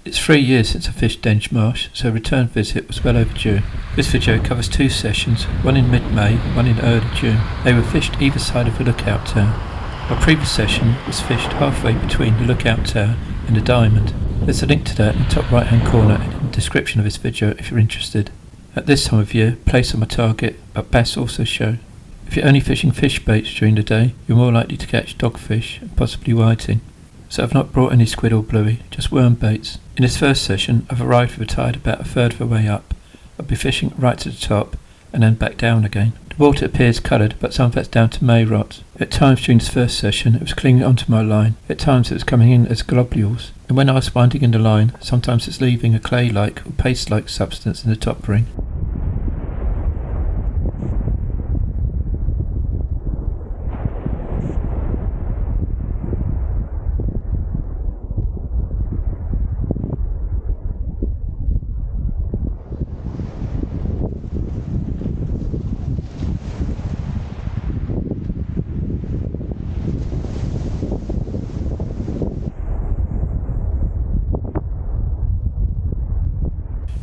It's 3 years since I fished Dengemarsh, so a return visit was well overdue. This video covers 2 sessions, one in mid-May, one in early June. They were fished either side of a lookout tower. My previous session was fished halfway between the lookout tower and the diamond. There's a link to that in the top right hand corner and in the description of this video if you're interested. At this time of year, plaice are my target, but bass also show. If you're only fishing fish baits during the day, you're more likely to catch dogfish and possibly whiting. So I've not brought any squid or bluey, just worm baits. In this first session, I've arrived with a tide about a third of the way up. I'll be fishing right to the top and then back down again. The water appears coloured, but some of that's down to May rods. At times during this first session, it was clinging onto my line. At times it was coming in as globules. And when I was winding in the line, sometimes it's leaving a clay-like or paste-like substance in the top ring.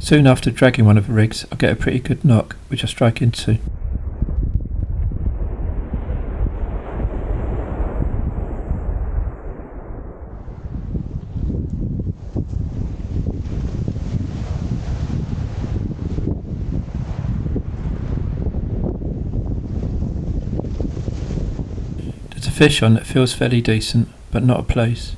Soon after dragging one of the rigs, I get a pretty good knock, which I strike into. There's a fish on that feels fairly decent, but not a plaice.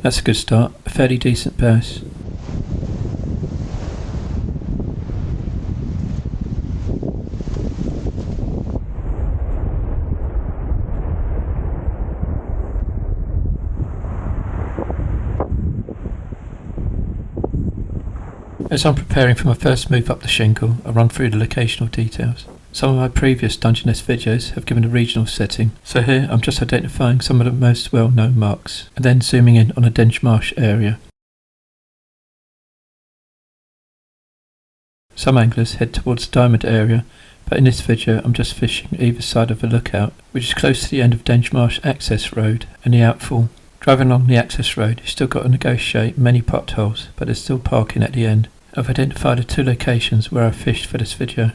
That's a good start, a fairly decent bass. As I'm preparing for my first move up the shingle, I run through the locational details. Some of my previous Dungeness videos have given a regional setting, so here I'm just identifying some of the most well-known marks, and then zooming in on a Dengemarsh area. Some anglers head towards the diamond area, but in this video I'm just fishing either side of the lookout, which is close to the end of Dengemarsh access road and the outfall. Driving along the access road, you've still got to negotiate many potholes, but there's still parking at the end. I've identified the 2 locations where I fished for this video.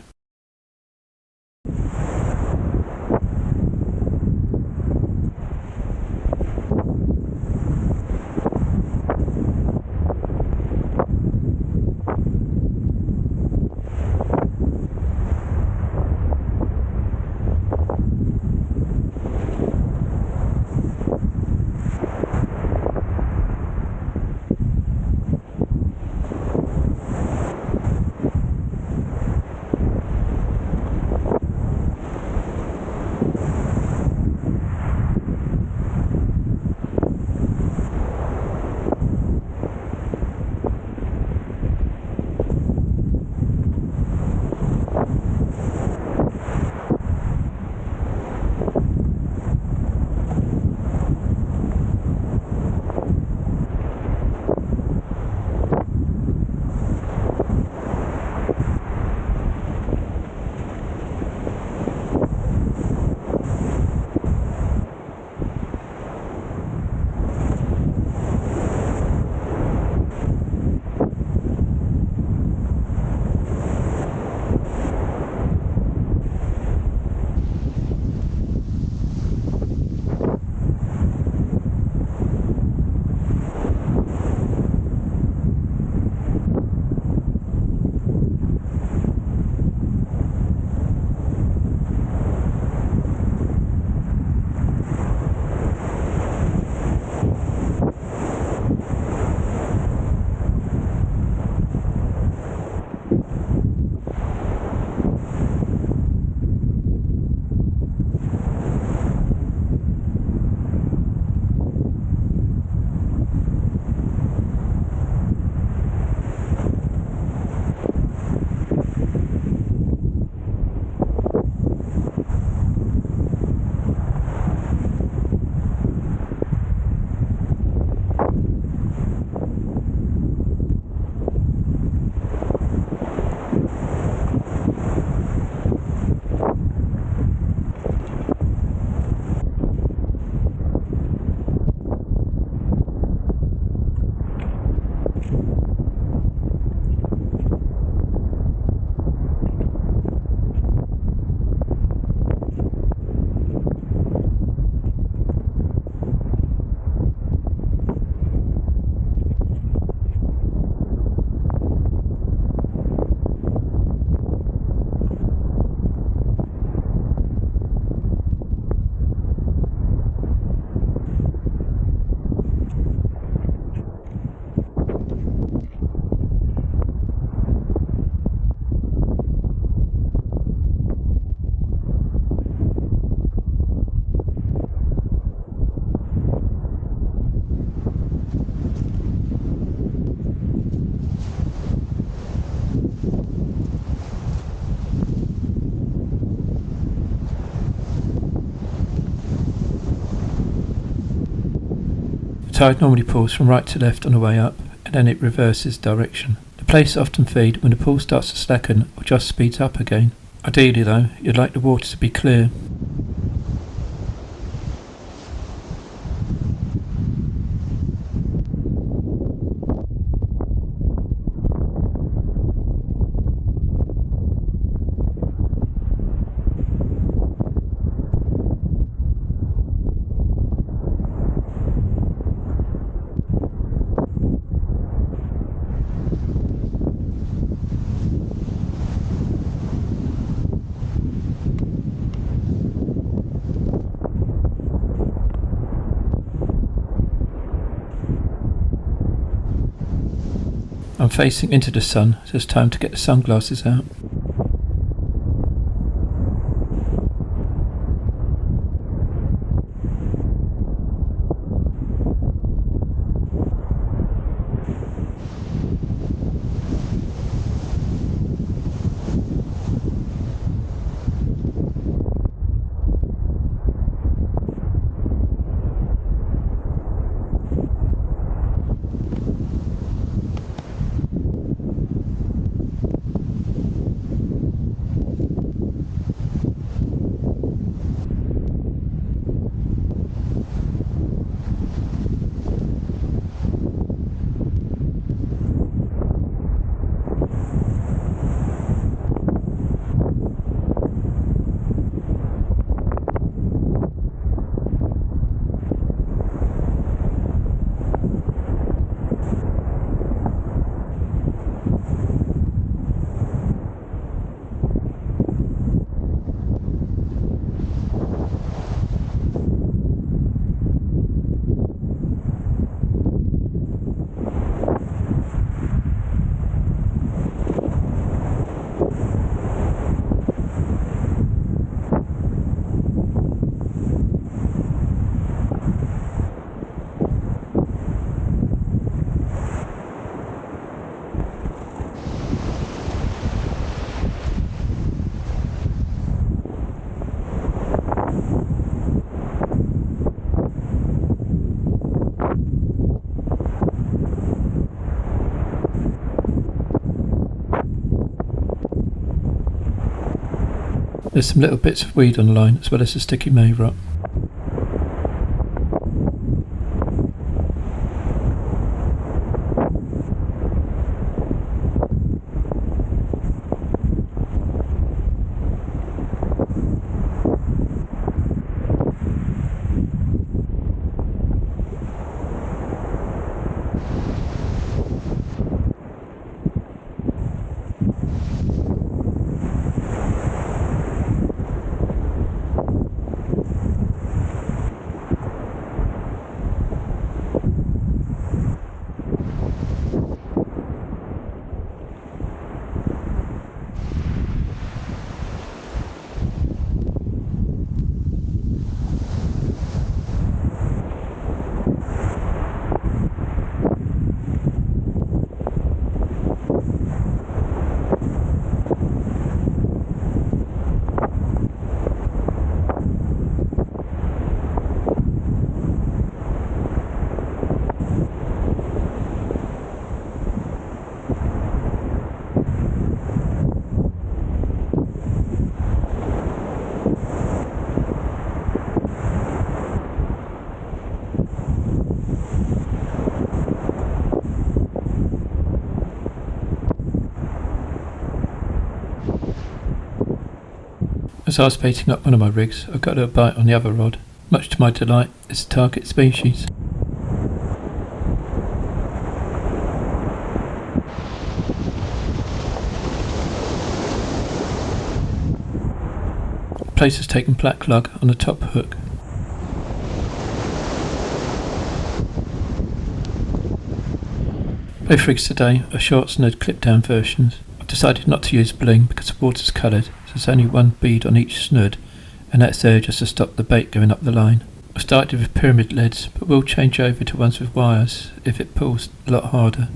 tide normally pulls from right to left on the way up, and then it reverses direction. The plaice often feed when the pull starts to slacken or just speeds up again. Ideally though, you'd like the water to be clear. I'm facing into the sun, so it's time to get the sunglasses out. There's some little bits of weed on the line as well as a sticky May rock. As I was baiting up one of my rigs, I got a bite on the other rod. Much to my delight, it's a target species. The plaice has taken black lug on the top hook. Both rigs today are short snood clip down versions. I've decided not to use bling because the water's coloured, so there's only one bead on each snood, and that's there just to stop the bait going up the line. I started with pyramid leads, but will change over to ones with wires if it pulls a lot harder.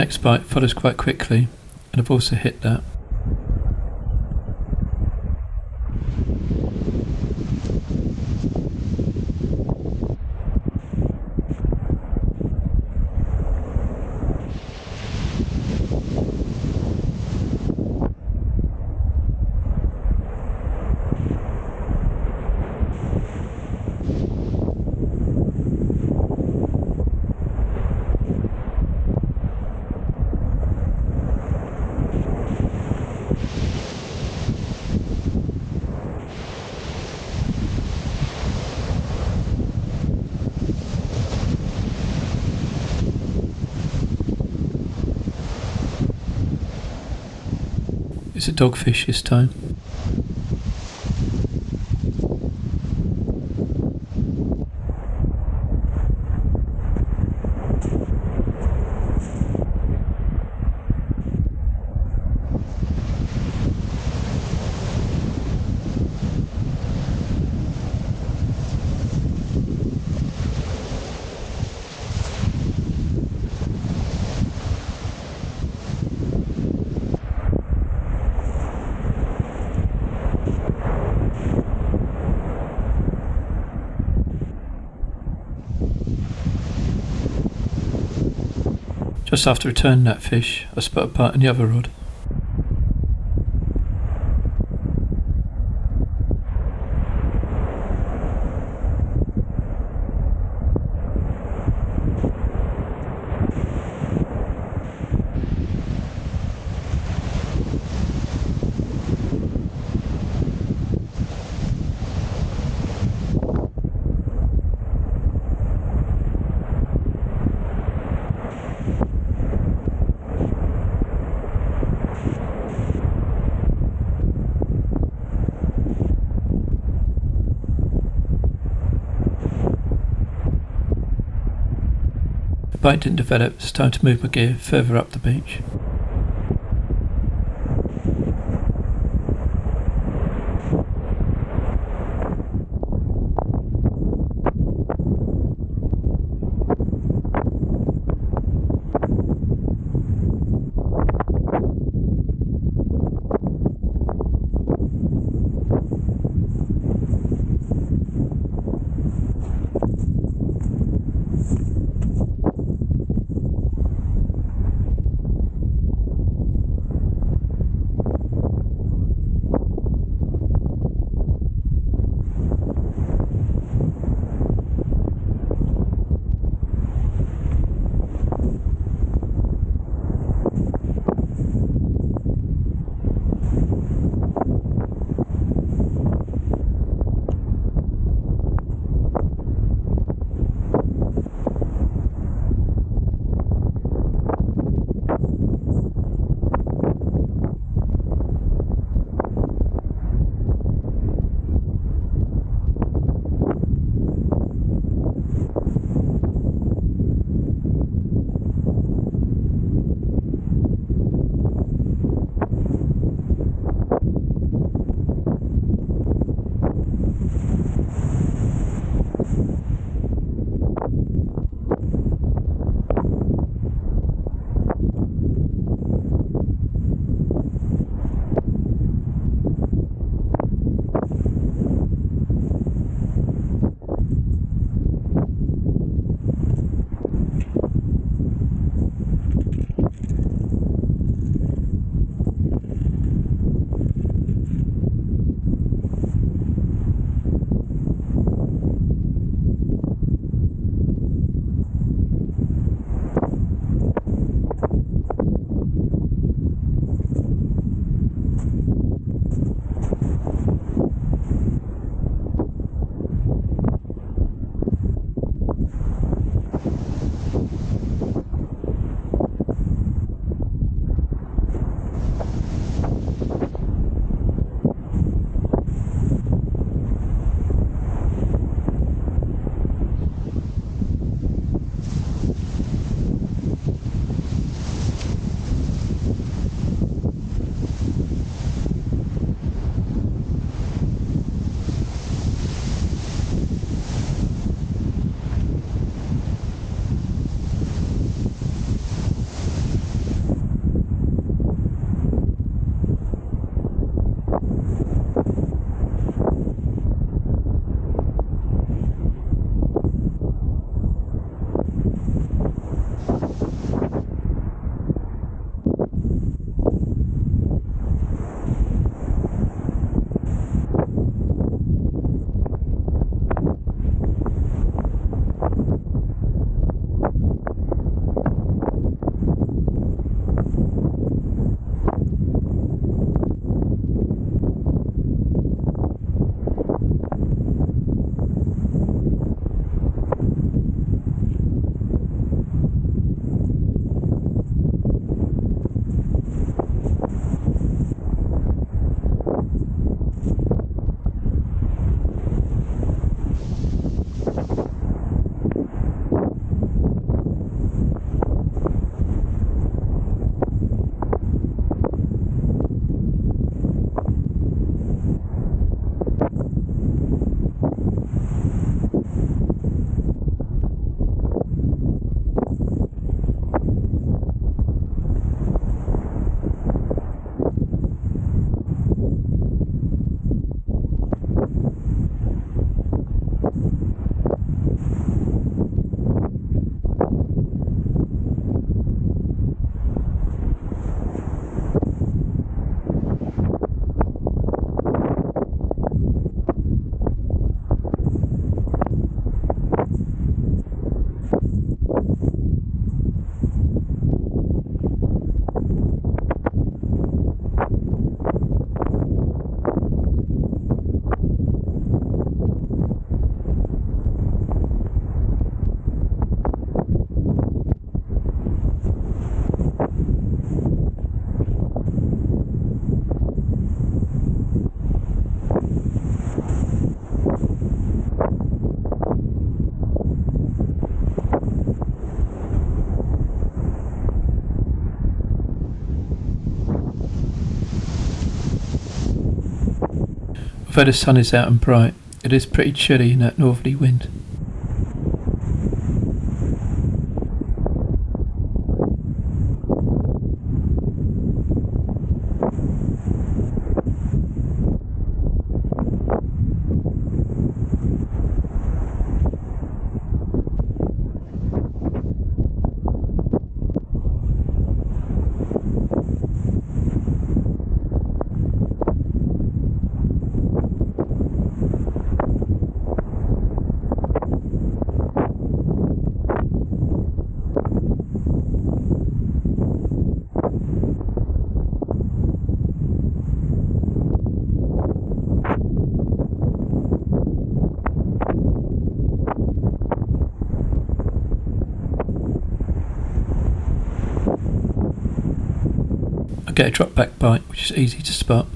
next bite follows quite quickly, and I've also hit that. It's a dogfish this time. Just after returning that fish, I spot a bite on the other rod. The bite didn't develop, it's time to move my gear further up the beach. Although the sun is out and bright, it is pretty chilly in that northerly wind. Get a drop back bite which is easy to spot.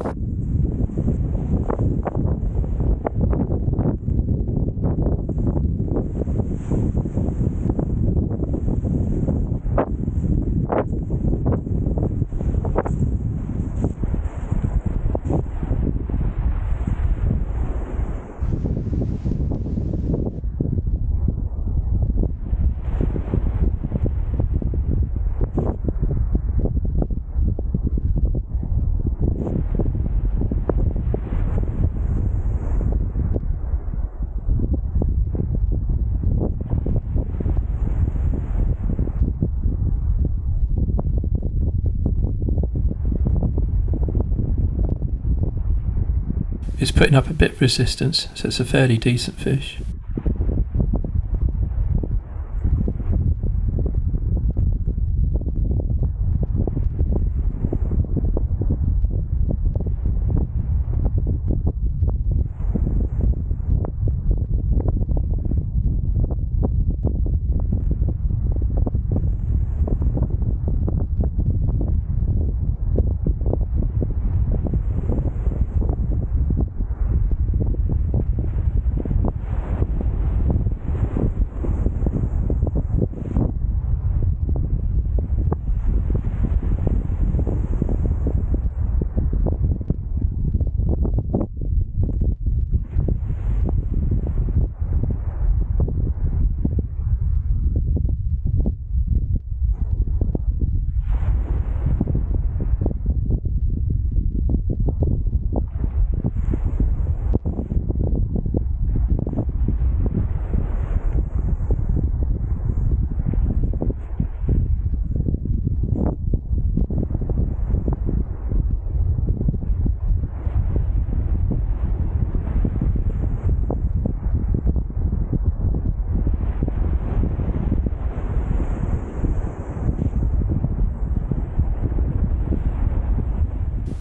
It's putting up a bit of resistance, so it's a fairly decent fish.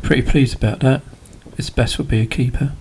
Pretty pleased about that. This best will be a keeper.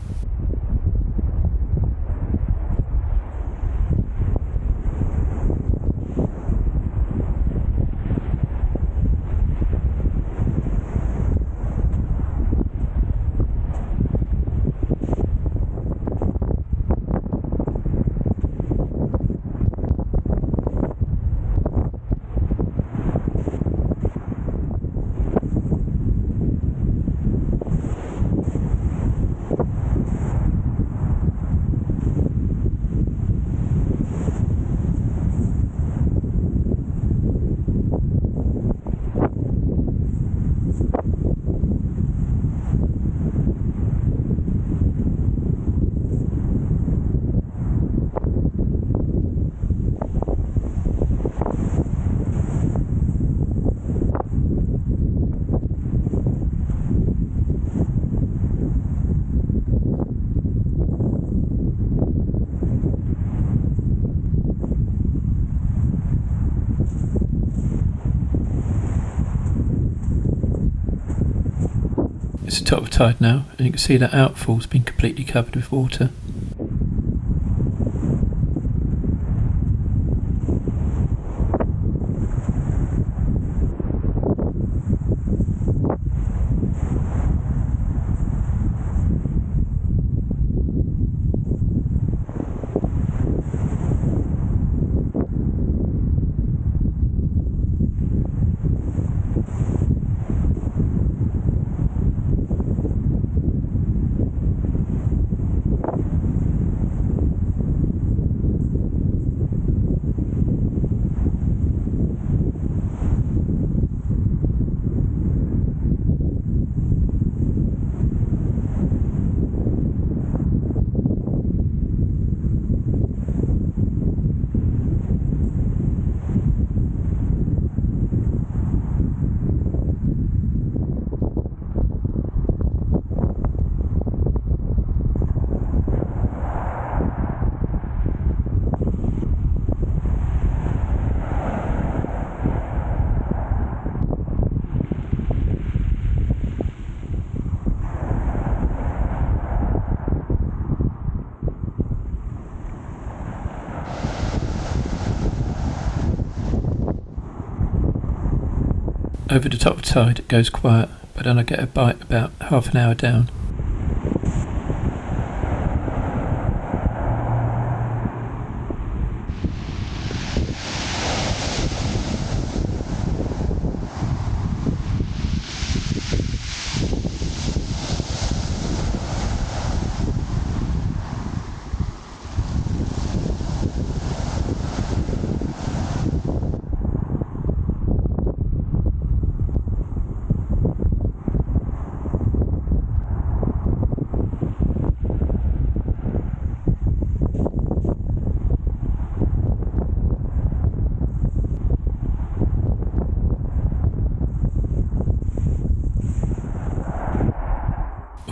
It's the top of tide now, and you can see that outfall's been completely covered with water. Over the top of tide it goes quiet, but then I get a bite about half an hour down.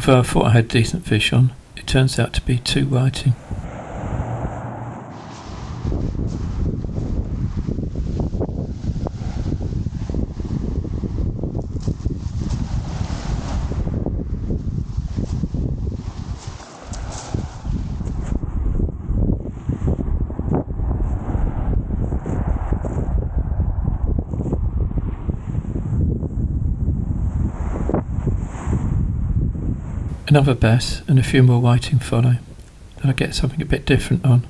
Although I thought I had decent fish on, it turns out to be 2 whiting. Another bass and a few more whiting follow. Then I get something a bit different on.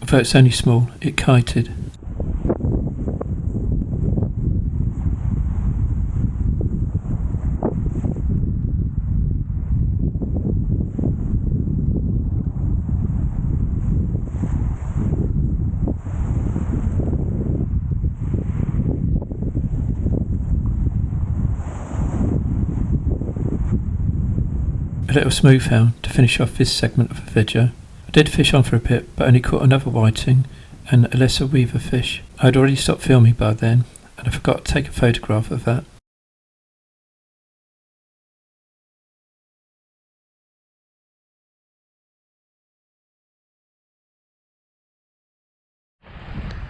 Although it's only small, it kited. A little smoothhound to finish off this segment of the video. I did fish on for a bit, but only caught another whiting and a lesser weaver fish. I had already stopped filming by then, and I forgot to take a photograph of that.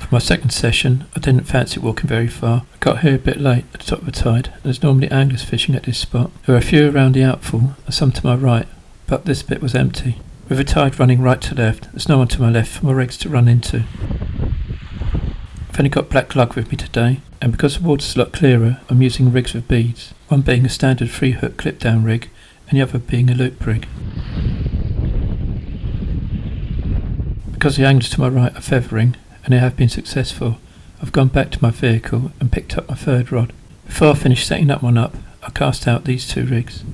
For my second session, I didn't fancy walking very far. I got here a bit late at the top of the tide, and there's normally anglers fishing at this spot. There were a few around the outfall and some to my right, but this bit was empty. With the tide running right to left, there's no one to my left for my rigs to run into. I've only got black lug with me today, and because the water's a lot clearer, I'm using rigs with beads, one being a standard 3-hook clip-down rig, and the other being a loop rig. Because the anglers to my right are feathering, and they have been successful, I've gone back to my vehicle and picked up my third rod. Before I finish setting that one up, I cast out these 2 rigs.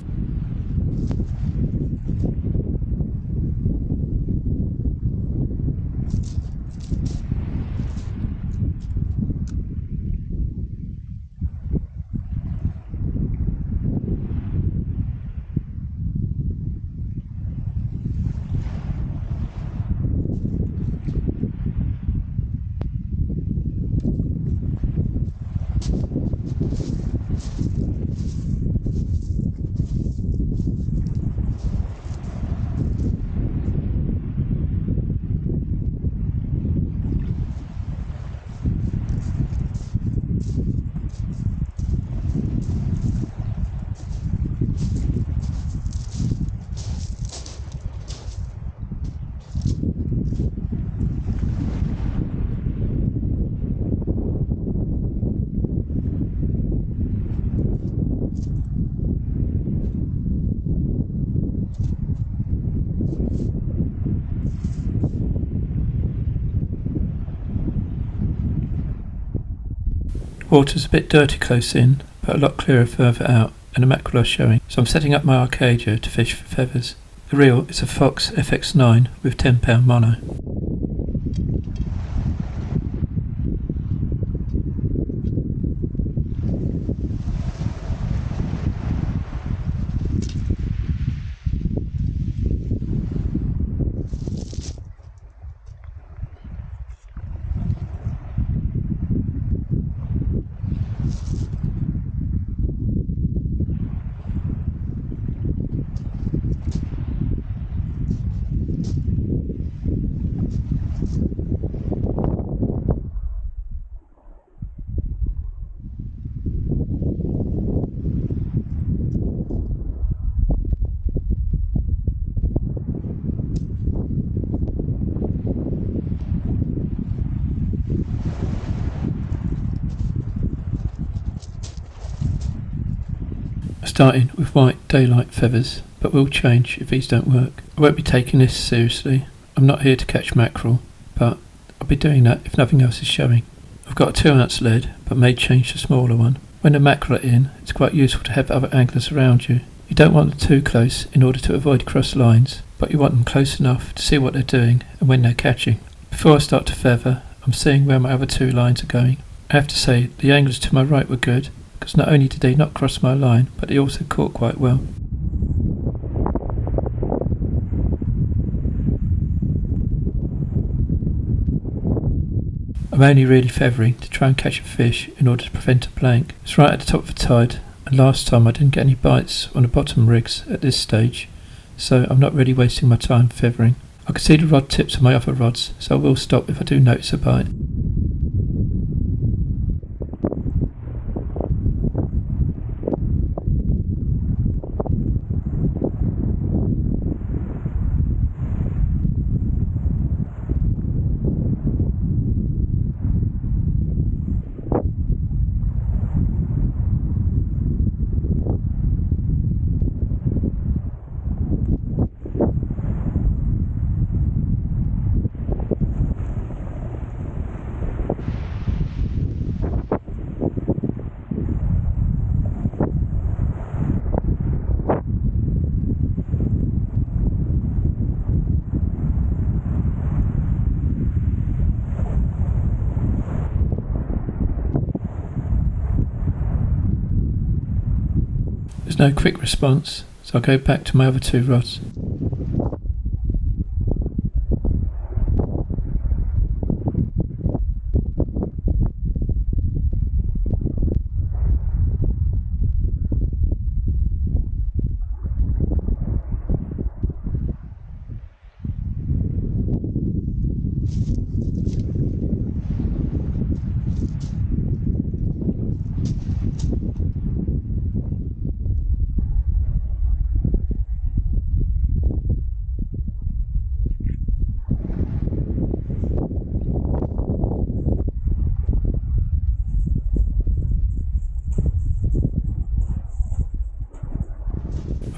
Water's a bit dirty close in, but a lot clearer further out, and the mackerel are showing, so I'm setting up my Arcadia to fish for feathers. The reel is a Fox FX9 with 10-pound mono. starting with white daylight feathers, but will change if these don't work. I won't be taking this seriously. I'm not here to catch mackerel, but I'll be doing that if nothing else is showing. I've got a 2-ounce lead, but may change to a smaller one. When the mackerel are in, it's quite useful to have other anglers around you. You don't want them too close in order to avoid cross lines, but you want them close enough to see what they're doing and when they're catching. Before I start to feather, I'm seeing where my other 2 lines are going. I have to say, the anglers to my right were good, because not only did they not cross my line, but they also caught quite well. I'm only really feathering to try and catch a fish in order to prevent a blank. It's right at the top of the tide, and last time I didn't get any bites on the bottom rigs at this stage, so I'm not really wasting my time feathering. I can see the rod tips of my other rods, so I will stop if I do notice a bite. There's no quick response, so I'll go back to my other 2 rods.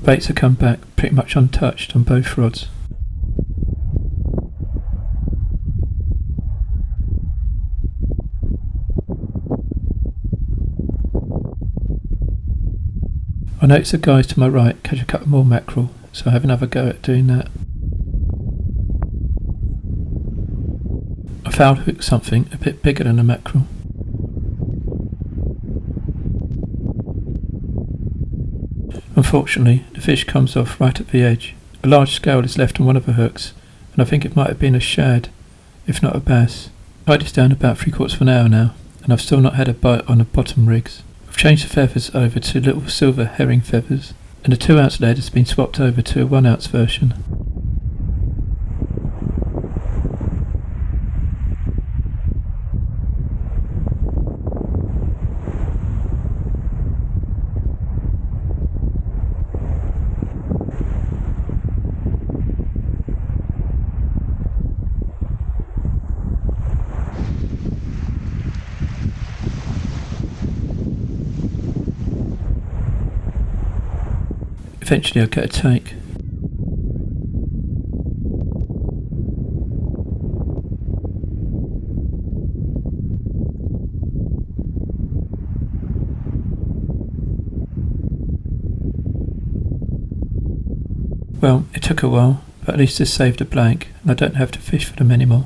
Baits have come back pretty much untouched on both rods. I notice the guys to my right catch a couple more mackerel, so I have another go at doing that. I foul hooked something a bit bigger than a mackerel. Unfortunately, the fish comes off right at the edge. A large scale is left on one of the hooks, and I think it might have been a shad, if not a bass. I've tied this down about 3/4 of an hour now, and I've still not had a bite on the bottom rigs. I've changed the feathers over to little silver herring feathers, and the 2-ounce lead has been swapped over to a 1-ounce version. Eventually I'll get a take. Well, it took a while, but at least this saved a blank, and I don't have to fish for them anymore.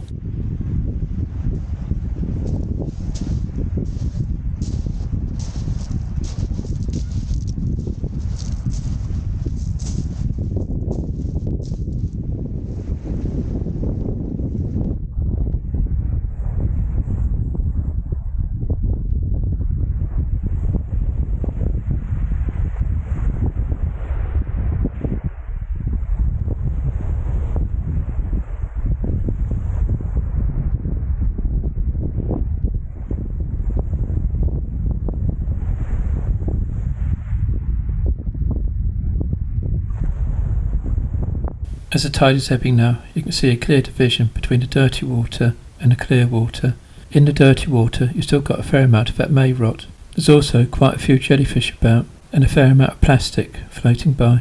As the tide is ebbing now, you can see a clear division between the dirty water and the clear water. In the dirty water, you've still got a fair amount of that may rot. There's also quite a few jellyfish about. and a fair amount of plastic floating by.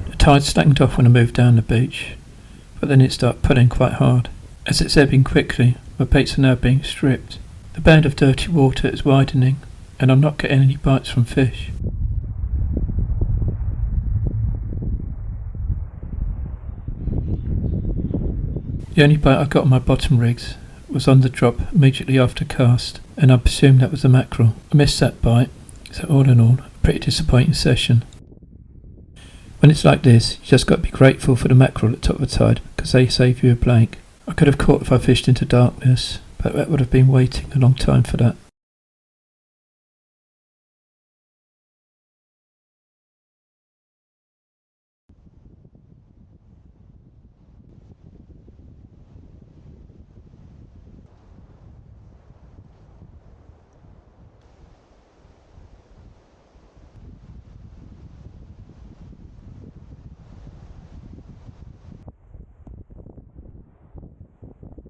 The tide slackened off when I moved down the beach, but then it started pulling quite hard. As it's ebbing quickly, my baits are now being stripped. The band of dirty water is widening, and I'm not getting any bites from fish. The only bite I got on my bottom rigs was on the drop immediately after cast, and I presume that was a mackerel. I missed that bite, so all in all, a pretty disappointing session. When it's like this, you just got to be grateful for the mackerel at the top of the tide, because they save you a blank. I could have caught if I fished into darkness, but that would have been waiting a long time for that.